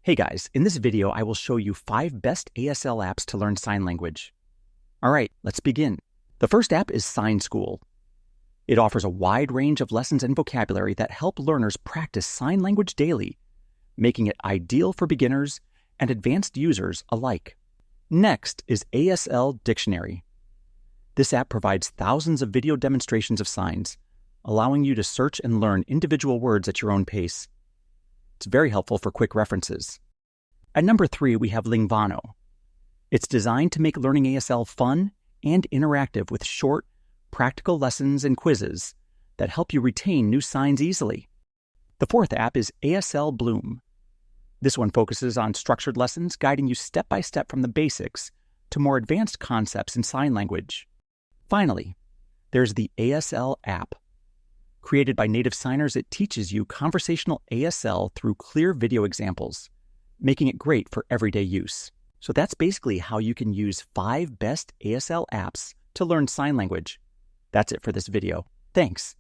Hey guys, in this video I will show you 5 best ASL apps to learn sign language. Alright, let's begin. The first app is Sign School. It offers a wide range of lessons and vocabulary that help learners practice sign language daily, making it ideal for beginners and advanced users alike. Next is ASL Dictionary. This app provides thousands of video demonstrations of signs, allowing you to search and learn individual words at your own pace. It's very helpful for quick references. At number 3, we have Lingvano. It's designed to make learning ASL fun and interactive with short, practical lessons and quizzes that help you retain new signs easily. The fourth app is ASL Bloom. This one focuses on structured lessons, guiding you step by step from the basics to more advanced concepts in sign language. Finally, there's the ASL app. Created by native signers, it teaches you conversational ASL through clear video examples, making it great for everyday use. So that's basically how you can use 5 best ASL apps to learn sign language. That's it for this video. Thanks.